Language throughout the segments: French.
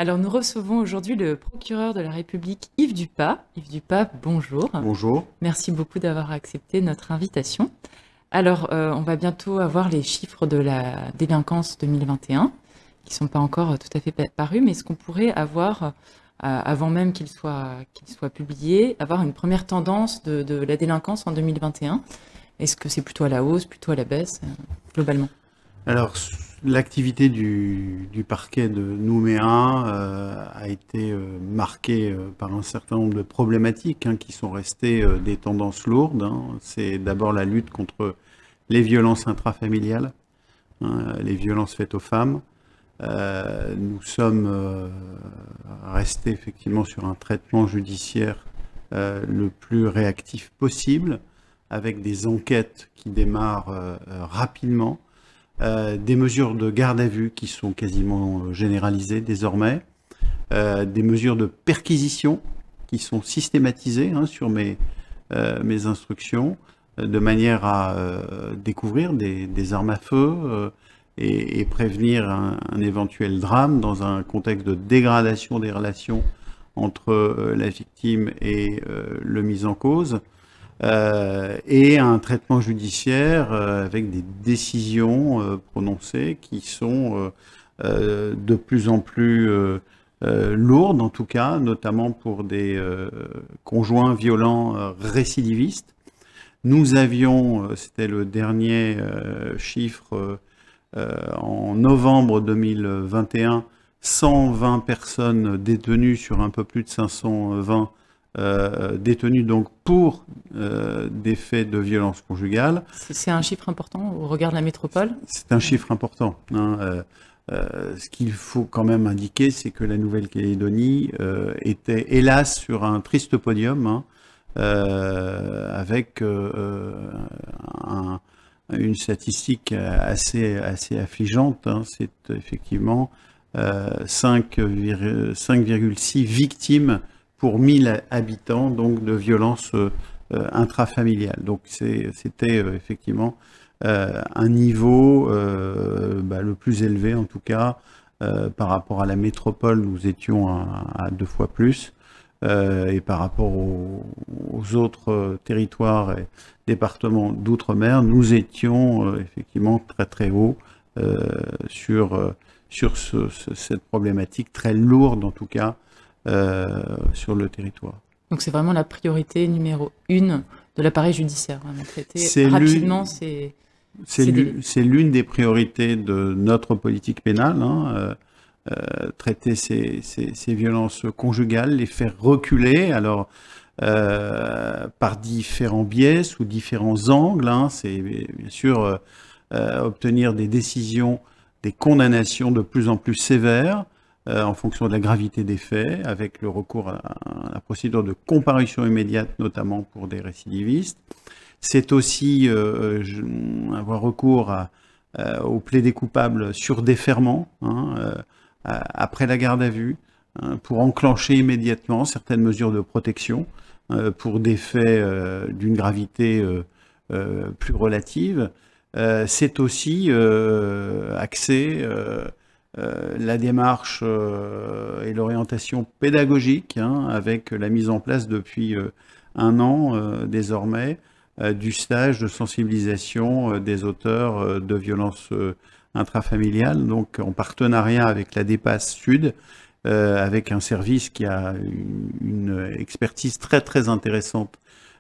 Alors, nous recevons aujourd'hui le procureur de la République, Yves Dupas. Yves Dupas, bonjour. Bonjour. Merci beaucoup d'avoir accepté notre invitation. Alors, on va bientôt avoir les chiffres de la délinquance 2021, qui ne sont pas encore tout à fait parus, mais est-ce qu'on pourrait avoir, avant même qu'ils soient publiés, avoir une première tendance de la délinquance en 2021? Est-ce que c'est plutôt à la hausse, plutôt à la baisse, globalement? Alors, l'activité du parquet de Nouméa a été marquée par un certain nombre de problématiques qui sont restées des tendances lourdes. C'est d'abord la lutte contre les violences intrafamiliales, les violences faites aux femmes. Nous sommes restés effectivement sur un traitement judiciaire le plus réactif possible, avec des enquêtes qui démarrent rapidement. Des mesures de garde à vue qui sont quasiment généralisées désormais, des mesures de perquisition qui sont systématisées sur mes instructions, de manière à découvrir des armes à feu et prévenir un éventuel drame dans un contexte de dégradation des relations entre la victime et le mis en cause. Et un traitement judiciaire avec des décisions prononcées qui sont de plus en plus lourdes, en tout cas, notamment pour des conjoints violents récidivistes. Nous avions, c'était le dernier chiffre, en novembre 2021, 120 personnes détenues sur un peu plus de 520 détenus donc pour des faits de violence conjugale. C'est un chiffre important au regard de la métropole? C'est un chiffre important. Ce qu'il faut quand même indiquer, c'est que la Nouvelle-Calédonie était hélas sur un triste podium avec une statistique assez affligeante. C'est effectivement 5,6 victimes pour 1000 habitants donc de violences intrafamiliales. Donc c'était effectivement un niveau le plus élevé en tout cas par rapport à la métropole. Nous étions à 2 fois plus et par rapport aux autres territoires et départements d'outre-mer, nous étions effectivement très très haut sur cette problématique très lourde en tout cas sur le territoire. Donc c'est vraiment la priorité numéro 1 de l'appareil judiciaire, vraiment traiter rapidement c'est l'une des priorités de notre politique pénale, traiter ces violences conjugales, les faire reculer, alors par différents biais, sous différents angles, c'est bien sûr obtenir des décisions, des condamnations de plus en plus sévères, en fonction de la gravité des faits, avec le recours à la procédure de comparution immédiate, notamment pour des récidivistes. C'est aussi avoir recours au plaidé coupable sur déferment, après la garde à vue, pour enclencher immédiatement certaines mesures de protection pour des faits d'une gravité plus relative. C'est aussi axé la démarche et l'orientation pédagogique, avec la mise en place depuis 1 an désormais du stage de sensibilisation des auteurs de violences intrafamiliales, donc en partenariat avec la DEPAS Sud, avec un service qui a une expertise très très intéressante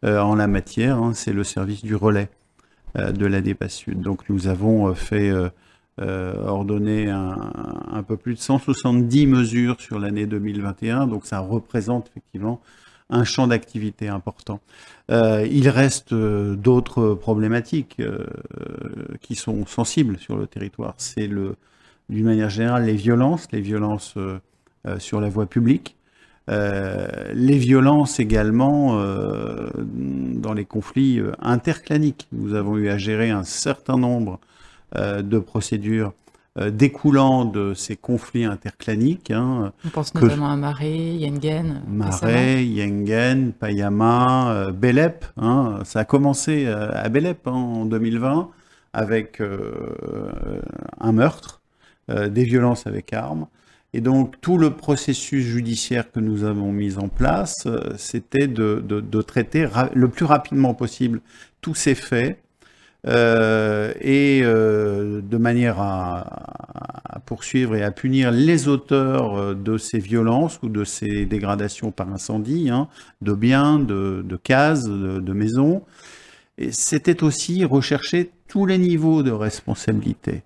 en la matière, c'est le service du relais de la DEPAS Sud. Donc nous avons fait ordonné un peu plus de 170 mesures sur l'année 2021, donc ça représente effectivement un champ d'activité important. Il reste d'autres problématiques qui sont sensibles sur le territoire. C'est d'une manière générale les violences sur la voie publique, les violences également dans les conflits interclaniques. Nous avons eu à gérer un certain nombre de procédures découlant de ces conflits interclaniques. On pense notamment à Marais, Yengen. Marais, Yengen, Payama, Belep. Ça a commencé à Belep en 2020 avec un meurtre, des violences avec armes. Et donc, tout le processus judiciaire que nous avons mis en place, c'était de traiter le plus rapidement possible tous ces faits, de manière à poursuivre et à punir les auteurs de ces violences ou de ces dégradations par incendie, hein, de biens, de cases, de maisons. Et c'était aussi rechercher tous les niveaux de responsabilité,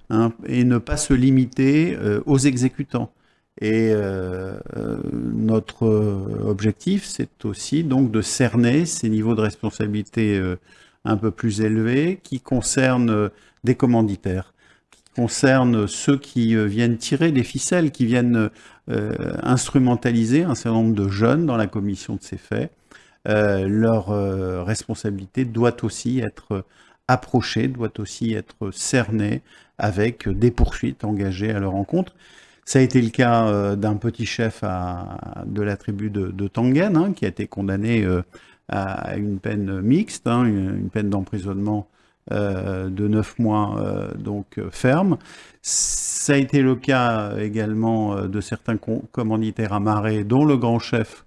hein, et ne pas se limiter aux exécutants. Et notre objectif, c'est aussi donc de cerner ces niveaux de responsabilité un peu plus élevés qui concernent des commanditaires, qui concernent ceux qui viennent tirer les ficelles, qui viennent instrumentaliser un certain nombre de jeunes dans la commission de ces faits. Leur responsabilité doit aussi être approchée, doit aussi être cernée avec des poursuites engagées à leur encontre. Ça a été le cas d'un petit chef de la tribu de Tangen, hein, qui a été condamné à une peine mixte, hein, une peine d'emprisonnement de 9 mois donc ferme. Ça a été le cas également de certains commanditaires amarrés, dont le grand chef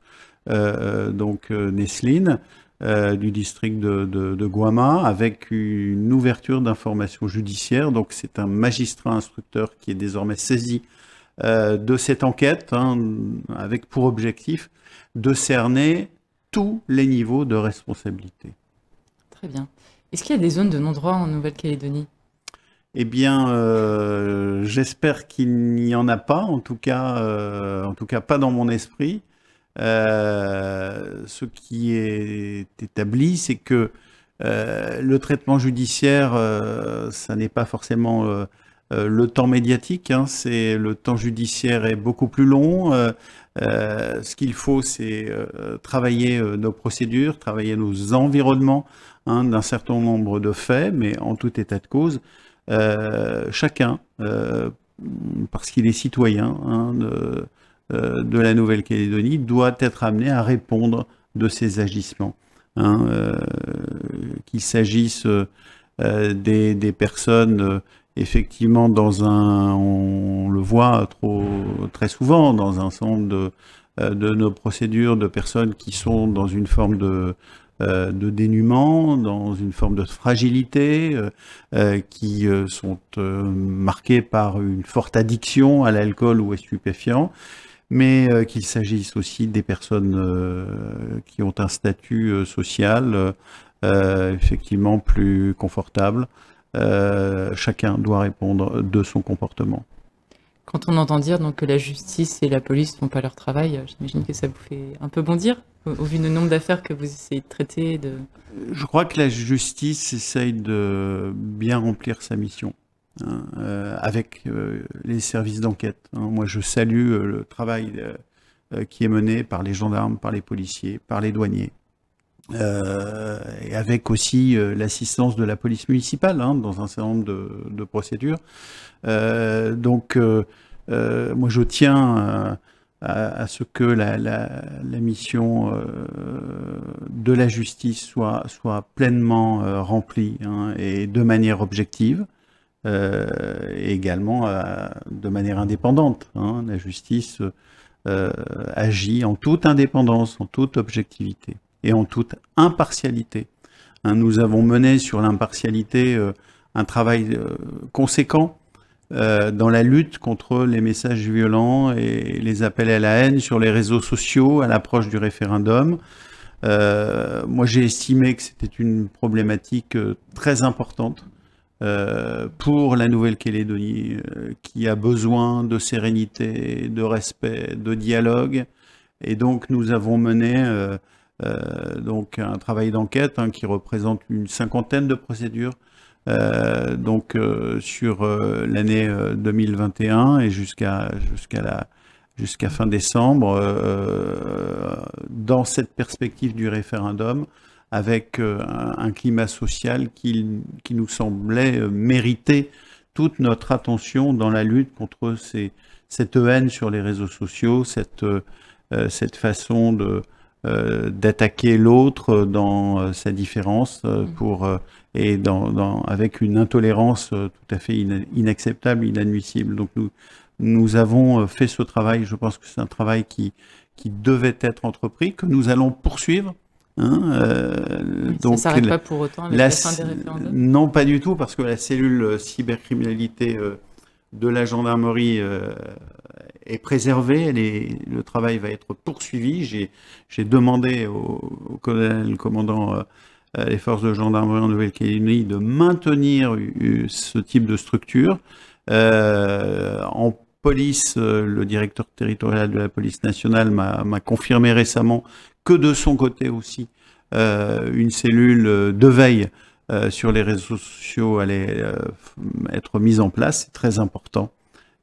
donc Nesline, du district de Guama, avec une ouverture d'information judiciaire. Donc c'est un magistrat instructeur qui est désormais saisi de cette enquête, hein, avec pour objectif de cerner tous les niveaux de responsabilité. Très bien. Est-ce qu'il y a des zones de non-droit en Nouvelle-Calédonie? Eh bien, j'espère qu'il n'y en a pas, en tout cas pas dans mon esprit. Ce qui est établi, c'est que le traitement judiciaire, ça n'est pas forcément le temps médiatique, hein, le temps judiciaire est beaucoup plus long. Ce qu'il faut, c'est travailler nos procédures, travailler nos environnements, hein, d'un certain nombre de faits, mais en tout état de cause, chacun, parce qu'il est citoyen, hein, de la Nouvelle-Calédonie, doit être amené à répondre de ses agissements, hein, qu'il s'agisse des personnes effectivement on le voit très souvent dans un certain nombre de nos procédures, de personnes qui sont dans une forme de dénuement, dans une forme de fragilité, qui sont marquées par une forte addiction à l'alcool ou aux stupéfiants, mais qu'il s'agisse aussi des personnes qui ont un statut social effectivement plus confortable. Chacun doit répondre de son comportement. Quand on entend dire donc, que la justice et la police ne font pas leur travail, j'imagine que ça vous fait un peu bondir, au vu du nombre d'affaires que vous essayez de traiter. Je crois que la justice essaye de bien remplir sa mission, hein, avec les services d'enquête, hein. Moi, je salue le travail qui est mené par les gendarmes, par les policiers, par les douaniers. Et avec aussi l'assistance de la police municipale, hein, dans un certain nombre de procédures. Donc, moi, je tiens à ce que la mission de la justice soit pleinement remplie, hein, et de manière objective, et également de manière indépendante, hein. La justice agit en toute indépendance, en toute objectivité et en toute impartialité. Hein, nous avons mené sur l'impartialité un travail conséquent dans la lutte contre les messages violents et les appels à la haine sur les réseaux sociaux à l'approche du référendum. Moi, j'ai estimé que c'était une problématique très importante pour la Nouvelle-Calédonie, qui a besoin de sérénité, de respect, de dialogue. Et donc, nous avons mené donc un travail d'enquête, hein, qui représente une 50aine de procédures, sur l'année 2021 et jusqu'à fin décembre, dans cette perspective du référendum, avec un climat social qui nous semblait mériter toute notre attention dans la lutte contre cette haine sur les réseaux sociaux, cette façon d'attaquer l'autre dans sa différence avec une intolérance tout à fait inacceptable, inadmissible. Donc nous avons fait ce travail. Je pense que c'est un travail qui devait être entrepris, que nous allons poursuivre. Oui, donc, ça ne s'arrête pas pour autant avec la fin des référendums? Non, pas du tout, parce que la cellule cybercriminalité de la gendarmerie est préservée. Le travail va être poursuivi. J'ai demandé au colonel commandant les forces de gendarmerie en Nouvelle-Calédonie de maintenir ce type de structure. En police, le directeur territorial de la police nationale m'a confirmé récemment que de son côté aussi, une cellule de veille sur les réseaux sociaux allait être mise en place. C'est très important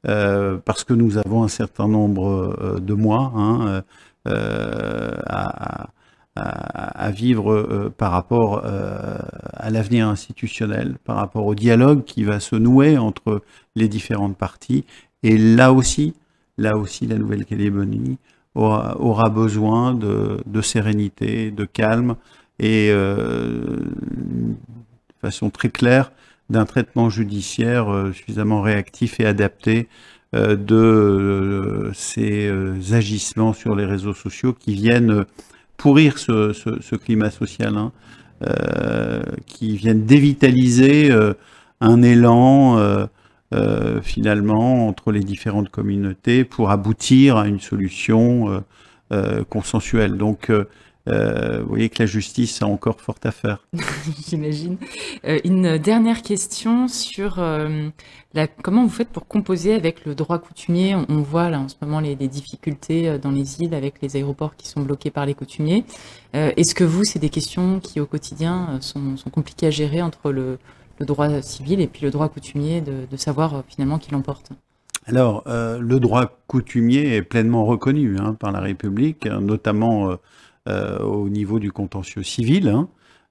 parce que nous avons un certain nombre de mois à vivre par rapport à l'avenir institutionnel, par rapport au dialogue qui va se nouer entre les différentes parties. Et là aussi, la Nouvelle-Calédonie aura besoin de sérénité, de calme et de façon très claire d'un traitement judiciaire suffisamment réactif et adapté de ces agissements sur les réseaux sociaux qui viennent pourrir ce climat social, qui viennent dévitaliser un élan finalement entre les différentes communautés pour aboutir à une solution consensuelle. Donc vous voyez que la justice a encore fort à faire. J'imagine. Une dernière question sur comment vous faites pour composer avec le droit coutumier. On voit là en ce moment les difficultés dans les îles avec les aéroports qui sont bloqués par les coutumiers. Est-ce que vous, c'est des questions qui au quotidien sont compliquées à gérer entre le droit civil et puis le droit coutumier, de savoir finalement qui l'emporte? Alors, le droit coutumier est pleinement reconnu par la République, notamment au niveau du contentieux civil,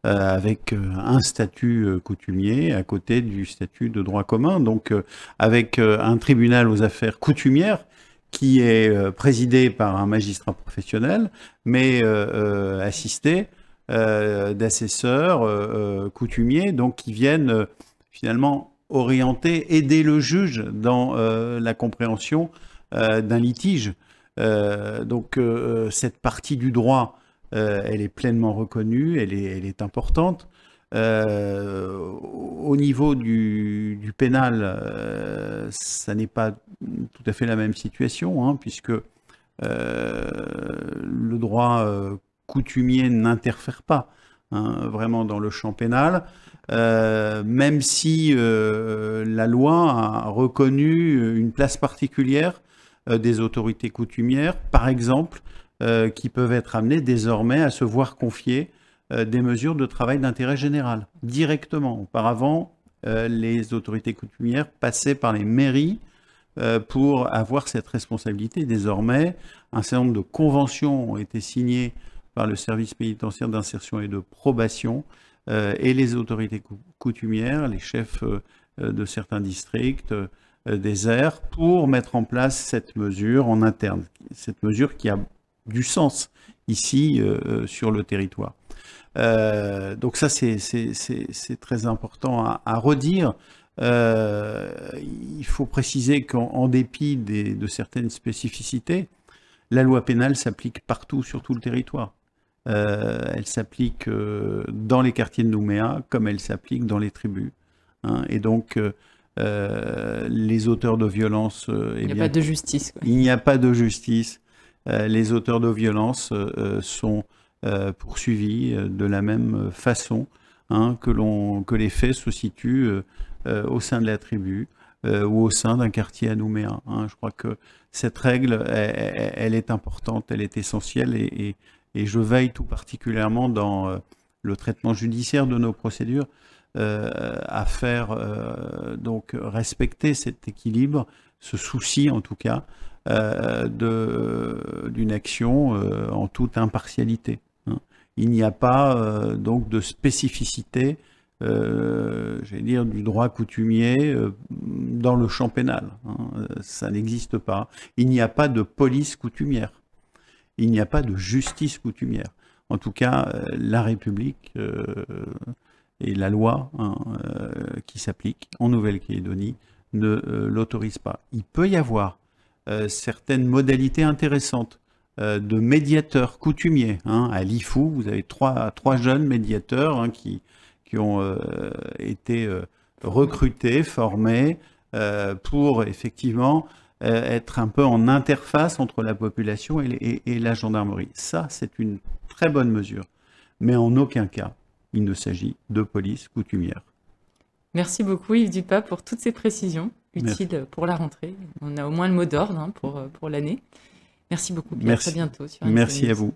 avec un statut coutumier à côté du statut de droit commun, donc avec un tribunal aux affaires coutumières qui est présidé par un magistrat professionnel, mais assisté d'assesseurs coutumiers, donc qui viennent finalement orienter, aider le juge dans la compréhension d'un litige. Donc cette partie du droit, elle est pleinement reconnue, elle est importante. Au niveau du pénal, ça n'est pas tout à fait la même situation, puisque le droit coutumier n'interfère pas vraiment dans le champ pénal, même si la loi a reconnu une place particulière des autorités coutumières, par exemple, qui peuvent être amenées désormais à se voir confier des mesures de travail d'intérêt général, directement. Auparavant, les autorités coutumières passaient par les mairies pour avoir cette responsabilité. Désormais, un certain nombre de conventions ont été signées par le service pénitentiaire d'insertion et de probation et les autorités coutumières, les chefs de certains districts, des aires, pour mettre en place cette mesure en interne. Cette mesure qui a du sens ici sur le territoire. Donc ça, c'est très important à redire. Il faut préciser qu'en dépit de certaines spécificités, la loi pénale s'applique partout sur tout le territoire. Elle s'applique dans les quartiers de Nouméa comme elle s'applique dans les tribus. Et donc, les auteurs de violence... il n'y a pas de justice, quoi. Il n'y a pas de justice. Les auteurs de violence sont poursuivis de la même façon que les faits se situent au sein de la tribu ou au sein d'un quartier à Nouméa. Je crois que cette règle, elle est importante, elle est essentielle et je veille tout particulièrement dans le traitement judiciaire de nos procédures à faire donc respecter cet équilibre, ce souci en tout cas d'une action en toute impartialité. Il n'y a pas donc de spécificité, j'allais dire, du droit coutumier dans le champ pénal. Ça n'existe pas. Il n'y a pas de police coutumière. Il n'y a pas de justice coutumière. En tout cas, la République et la loi qui s'applique en Nouvelle-Calédonie ne l'autorise pas. Il peut y avoir certaines modalités intéressantes de médiateurs coutumiers. Hein. À l'IFU, vous avez trois jeunes médiateurs hein, qui ont été recrutés, formés pour effectivement être un peu en interface entre la population et la gendarmerie. Ça, c'est une très bonne mesure. Mais en aucun cas, il ne s'agit de police coutumière. Merci beaucoup Yves Dupas pour toutes ces précisions utiles pour la rentrée. On a au moins le mot d'ordre hein, pour l'année. Merci beaucoup. Puis à très bientôt sur NCN News. Merci à vous.